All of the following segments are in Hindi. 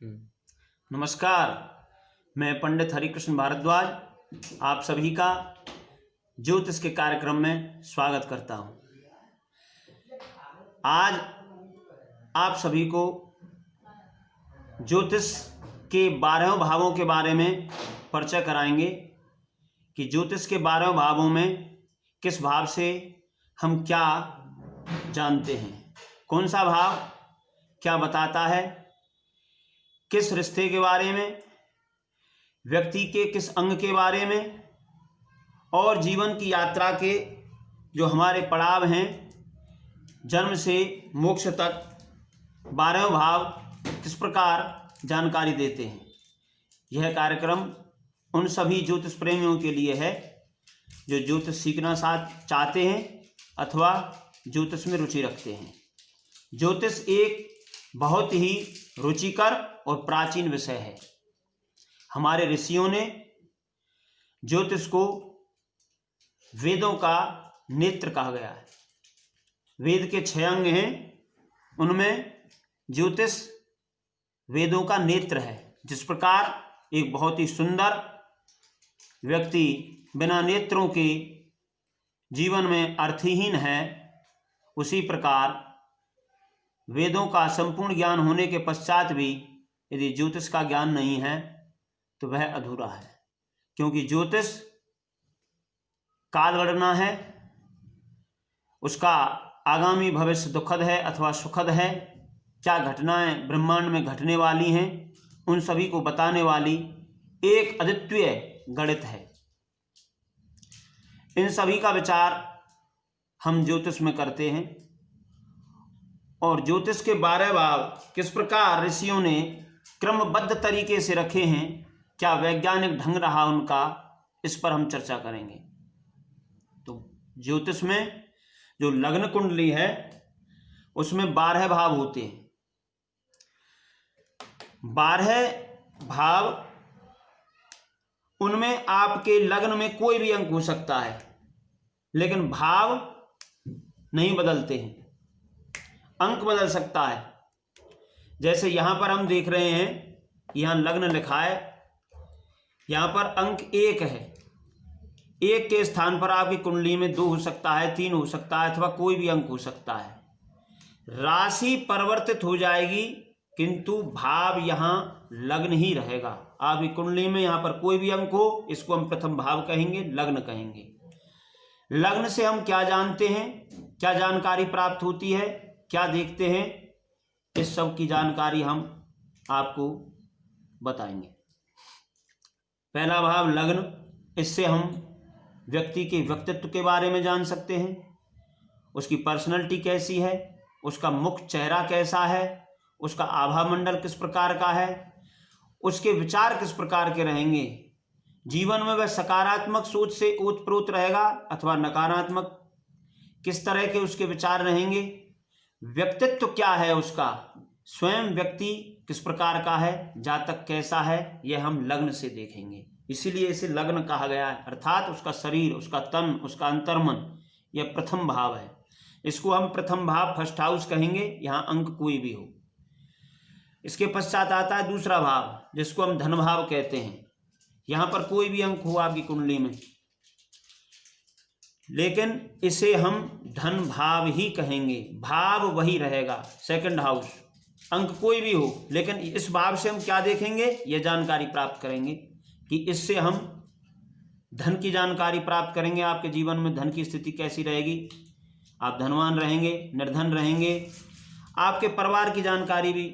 नमस्कार, मैं पंडित हरिकृष्ण भारद्वाज आप सभी का ज्योतिष के कार्यक्रम में स्वागत करता हूं। आज आप सभी को ज्योतिष के 12 भावों के बारे में परिचय कराएंगे कि ज्योतिष के 12 भावों में किस भाव से हम क्या जानते हैं, कौन सा भाव क्या बताता है, किस रिश्ते के बारे में, व्यक्ति के किस अंग के बारे में और जीवन की यात्रा के जो हमारे पड़ाव हैं, जन्म से मोक्ष तक 12 भाव किस प्रकार जानकारी देते हैं। यह कार्यक्रम उन सभी ज्योतिष प्रेमियों के लिए है जो ज्योतिष सीखना चाहते हैं अथवा ज्योतिष में रुचि रखते हैं। ज्योतिष एक बहुत ही रुचिकर और प्राचीन विषय है। हमारे ऋषियों ने ज्योतिष को वेदों का नेत्र कहा गया है। वेद के 6 अंग हैं, उनमें ज्योतिष वेदों का नेत्र है। जिस प्रकार एक बहुत ही सुंदर व्यक्ति बिना नेत्रों के जीवन में अर्थहीन है, उसी प्रकार वेदों का संपूर्ण ज्ञान होने के पश्चात भी यदि ज्योतिष का ज्ञान नहीं है तो वह अधूरा है। क्योंकि ज्योतिष काल गणना है, उसका आगामी भविष्य दुखद है अथवा सुखद है, क्या घटनाएं ब्रह्मांड में घटने वाली हैं उन सभी को बताने वाली एक अद्वितीय गणित है। इन सभी का विचार हम ज्योतिष में करते हैं और ज्योतिष के 12 भाव किस प्रकार ऋषियों ने क्रमबद्ध तरीके से रखे हैं, क्या वैज्ञानिक ढंग रहा उनका, इस पर हम चर्चा करेंगे। तो ज्योतिष में जो लग्न कुंडली है उसमें 12 भाव होते हैं। 12 भाव, उनमें आपके लग्न में कोई भी अंक हो सकता है लेकिन भाव नहीं बदलते हैं, अंक बदल सकता है। जैसे यहां पर हम देख रहे हैं, यहां लग्न लिखा है, यहां पर अंक 1 है। 1 के स्थान पर आपकी कुंडली में 2 हो सकता है, 3 हो सकता है अथवा कोई भी अंक हो सकता है। राशि परिवर्तित हो जाएगी किंतु भाव यहां लग्न ही रहेगा। आपकी कुंडली में यहां पर कोई भी अंक हो, इसको हम प्रथम भाव कहेंगे, लग्न कहेंगे। लग्न से हम क्या जानते हैं, क्या जानकारी प्राप्त होती है, क्या देखते हैं, इस सब की जानकारी हम आपको बताएंगे। पहला भाव लग्न, इससे हम व्यक्ति के व्यक्तित्व के बारे में जान सकते हैं, उसकी पर्सनैलिटी कैसी है, उसका मुख चेहरा कैसा है, उसका आभा मंडल किस प्रकार का है, उसके विचार किस प्रकार के रहेंगे, जीवन में वह सकारात्मक सोच से ओतप्रोत रहेगा अथवा नकारात्मक, किस तरह के उसके विचार रहेंगे, व्यक्तित्व क्या है उसका, स्वयं व्यक्ति किस प्रकार का है, जातक कैसा है, यह हम लग्न से देखेंगे। इसीलिए इसे लग्न कहा गया है, अर्थात उसका शरीर, उसका तन, उसका अंतर्मन, यह प्रथम भाव है। इसको हम प्रथम भाव, फर्स्ट हाउस कहेंगे, यहाँ अंक कोई भी हो। इसके पश्चात आता है दूसरा भाव, जिसको हम धन भाव कहते हैं। यहाँ पर कोई भी अंक हो आपकी कुंडली में, लेकिन इसे हम धन भाव ही कहेंगे, भाव वही रहेगा, सेकंड हाउस, अंक कोई भी हो, लेकिन इस भाव से हम क्या देखेंगे, यह जानकारी प्राप्त करेंगे कि इससे हम धन की जानकारी प्राप्त करेंगे। आपके जीवन में धन की स्थिति कैसी रहेगी, आप धनवान रहेंगे, निर्धन रहेंगे। आपके परिवार की जानकारी भी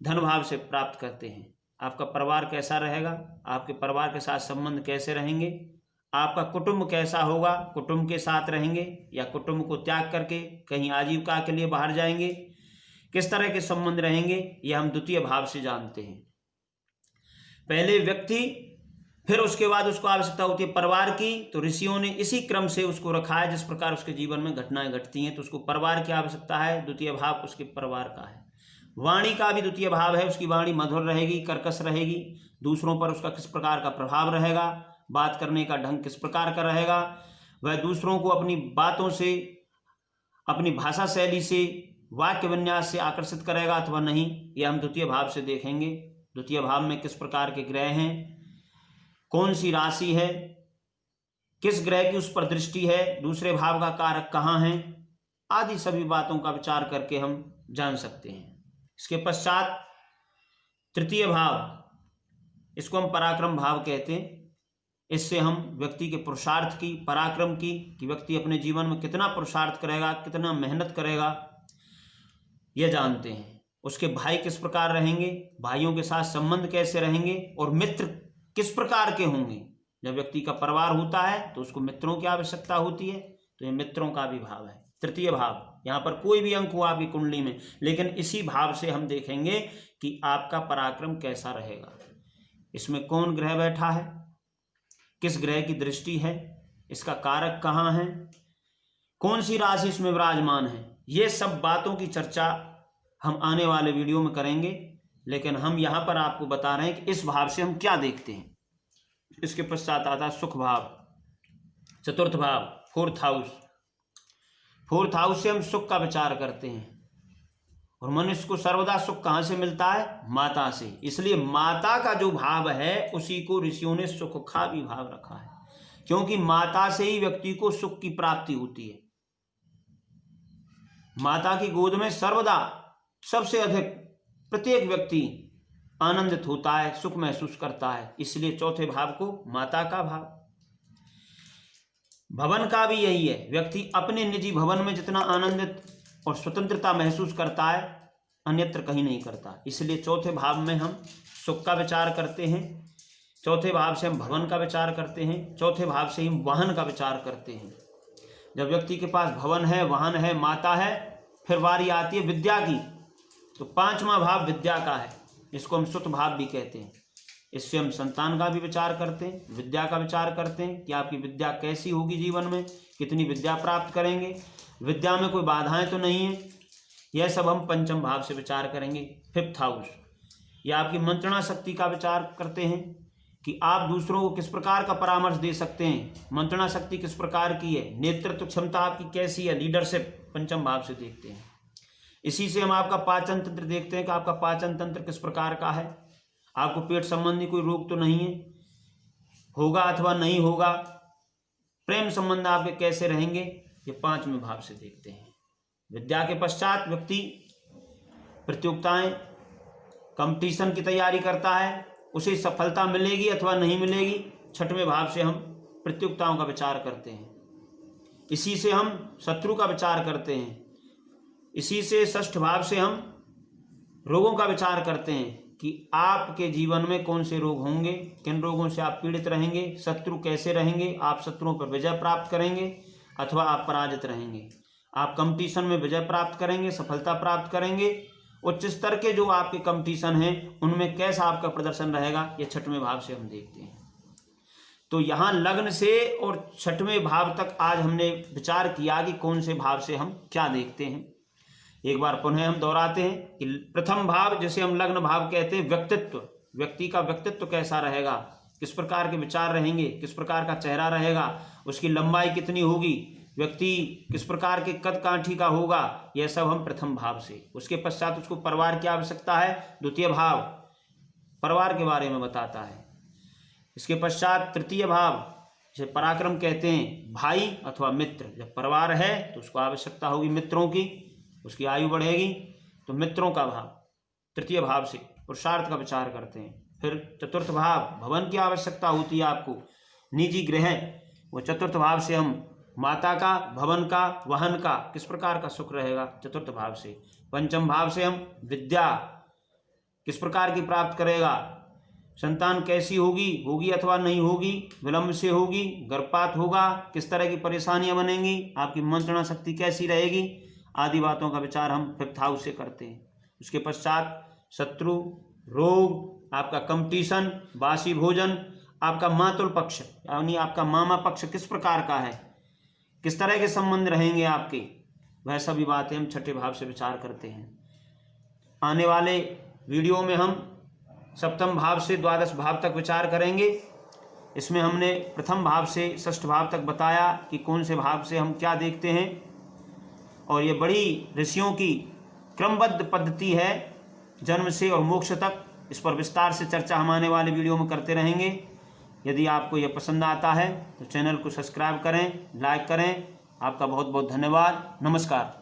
धन भाव से प्राप्त करते हैं। आपका परिवार कैसा रहेगा, आपके परिवार के साथ संबंध कैसे रहेंगे, आपका कुटुंब कैसा होगा, कुटुंब के साथ रहेंगे या कुटुंब को त्याग करके कहीं आजीविका के लिए बाहर जाएंगे, किस तरह के संबंध रहेंगे, यह हम द्वितीय भाव से जानते हैं। पहले व्यक्ति, फिर उसके बाद उसको आवश्यकता होती है परिवार की, तो ऋषियों ने इसी क्रम से उसको रखा है। जिस प्रकार उसके जीवन में घटनाएं घटती हैं तो उसको परिवार की आवश्यकता है, द्वितीय भाव उसके परिवार का है। वाणी का भी द्वितीय भाव है, उसकी वाणी मधुर रहेगी, कर्कश रहेगी, दूसरों पर उसका किस प्रकार का प्रभाव रहेगा, बात करने का ढंग किस प्रकार का रहेगा, वह दूसरों को अपनी बातों से, अपनी भाषा शैली से वाक्य विन्यास से आकर्षित करेगा अथवा नहीं, यह हम द्वितीय भाव से देखेंगे। द्वितीय भाव में किस प्रकार के ग्रह हैं, कौन सी राशि है, किस ग्रह की उस पर दृष्टि है, दूसरे भाव का कारक कहाँ है, आदि सभी बातों का विचार करके हम जान सकते हैं। इसके पश्चात तृतीय भाव, इसको हम पराक्रम भाव कहते हैं। इससे हम व्यक्ति के पुरुषार्थ की, पराक्रम की, कि व्यक्ति अपने जीवन में कितना पुरुषार्थ करेगा, कितना मेहनत करेगा, यह जानते हैं। उसके भाई किस प्रकार रहेंगे, भाइयों के साथ संबंध कैसे रहेंगे, और मित्र किस प्रकार के होंगे। जब व्यक्ति का परिवार होता है तो उसको मित्रों की आवश्यकता होती है, तो ये मित्रों का भी भाव है। तृतीय भाव, यहाँ पर कोई भी अंक हो आपकी कुंडली में, लेकिन इसी भाव से हम देखेंगे कि आपका पराक्रम कैसा रहेगा। इसमें कौन ग्रह बैठा है, किस ग्रह की दृष्टि है, इसका कारक कहाँ है, कौन सी राशि इसमें विराजमान है, ये सब बातों की चर्चा हम आने वाले वीडियो में करेंगे। लेकिन हम यहाँ पर आपको बता रहे हैं कि इस भाव से हम क्या देखते हैं। इसके पश्चात आता है सुख भाव, चतुर्थ भाव, फोर्थ हाउस। फोर्थ हाउस से हम सुख का विचार करते हैं, और मनुष्य को सर्वदा सुख कहाँ से मिलता है, माता से। इसलिए माता का जो भाव है उसी को ऋषियों ने सुख का भी भाव रखा है, क्योंकि माता से ही व्यक्ति को सुख की प्राप्ति होती है। माता की गोद में सर्वदा सबसे अधिक प्रत्येक व्यक्ति आनंदित होता है, सुख महसूस करता है। इसलिए चौथे भाव को माता का भाव। भवन का भी यही है, व्यक्ति अपने निजी भवन में जितना आनंदित और स्वतंत्रता महसूस करता है अन्यत्र कहीं नहीं करता। इसलिए चौथे भाव में हम सुख का विचार करते हैं, चौथे भाव से हम भवन का विचार करते हैं, चौथे भाव से हम वाहन का विचार करते हैं। जब व्यक्ति के पास भवन है, वाहन है, माता है, फिर बारी आती है विद्या की, तो पांचवा भाव विद्या का है, इसको हम सुत भाव भी कहते हैं। इससे हम संतान का भी विचार करते हैं, विद्या का विचार करते हैं कि आपकी विद्या कैसी होगी, जीवन में कितनी विद्या प्राप्त करेंगे, विद्या में कोई बाधाएं तो नहीं है। यह सब हम पंचम भाव से विचार करेंगे। फिफ्थ हाउस, यह आपकी मंत्रणा शक्ति का विचार करते हैं कि आप दूसरों को किस प्रकार का परामर्श दे सकते हैं, मंत्रणा शक्ति किस प्रकार की है, नेतृत्व क्षमता आपकी कैसी है, लीडरशिप पंचम भाव से देखते हैं। इसी से हम आपका पाचन तंत्र देखते हैं कि आपका पाचन तंत्र किस प्रकार का है, आपको पेट संबंधी कोई रोग तो नहीं है, होगा अथवा नहीं होगा, प्रेम संबंध आपके कैसे रहेंगे, ये पांचवें भाव से देखते हैं। विद्या के पश्चात व्यक्ति प्रतियोगिताएं, कंपटीशन की तैयारी करता है, उसे सफलता मिलेगी अथवा नहीं मिलेगी, छठवें भाव से हम प्रतियोगिताओं का विचार करते हैं। इसी से हम शत्रु का विचार करते हैं, इसी से षष्ठ भाव से हम रोगों का विचार करते हैं कि आपके जीवन में कौन से रोग होंगे, किन रोगों से आप पीड़ित रहेंगे, शत्रु कैसे रहेंगे, आप शत्रुओं पर विजय प्राप्त करेंगे अथवा आप पराजित रहेंगे, आप कंपटीशन में विजय प्राप्त करेंगे, सफलता प्राप्त करेंगे, उच्च स्तर के जो आपके कंपटीशन हैं उनमें कैसा आपका प्रदर्शन रहेगा, ये छठवें भाव से हम देखते हैं। तो यहाँ लग्न से और छठवें भाव तक आज हमने विचार किया कि कौन से भाव से हम क्या देखते हैं। एक बार पुनः हम दोहराते हैं कि प्रथम भाव, जैसे हम लग्न भाव कहते हैं, व्यक्तित्व, व्यक्ति का व्यक्तित्व कैसा रहेगा, किस प्रकार के विचार रहेंगे, किस प्रकार का चेहरा रहेगा, उसकी लंबाई कितनी होगी, व्यक्ति किस प्रकार के कद काठी का होगा, यह सब हम प्रथम भाव से। उसके पश्चात उसको परिवार की आवश्यकता है, द्वितीय भाव परिवार के बारे में बताता है। इसके पश्चात तृतीय भाव, जिसे पराक्रम कहते हैं, भाई अथवा मित्र। जब परिवार है तो उसको आवश्यकता होगी मित्रों की, उसकी आयु बढ़ेगी, तो मित्रों का भाव तृतीय भाव से पुरुषार्थ का विचार करते हैं। फिर चतुर्थ भाव, भवन की आवश्यकता होती है आपको, निजी गृह, वो चतुर्थ भाव से हम माता का, भवन का, वाहन का किस प्रकार का सुख रहेगा, चतुर्थ भाव से। पंचम भाव से हम विद्या किस प्रकार की प्राप्त करेगा, संतान कैसी होगी अथवा नहीं होगी, विलंब से होगी, गर्भपात होगा, किस तरह की परेशानियां बनेंगी, आपकी मंत्रणा शक्ति कैसी रहेगी, आदि बातों का विचार हम फिफ्थ हाउस से करते हैं। उसके पश्चात शत्रु, रोग, आपका कंपटीशन, बासी भोजन, आपका मातुल पक्ष यानी आपका मामा पक्ष किस प्रकार का है, किस तरह के संबंध रहेंगे आपके, वह सभी बातें हम छठे भाव से विचार करते हैं। आने वाले वीडियो में हम सप्तम भाव से द्वादश भाव तक विचार करेंगे। इसमें हमने प्रथम भाव से षष्ठ भाव तक बताया कि कौन से भाव से हम क्या देखते हैं, और ये बड़ी ऋषियों की क्रमबद्ध पद्धति है जन्म से और मोक्ष तक। इस पर विस्तार से चर्चा हम आने वाले वीडियो में करते रहेंगे। यदि आपको यह पसंद आता है तो चैनल को सब्सक्राइब करें, लाइक करें। आपका बहुत बहुत धन्यवाद। नमस्कार।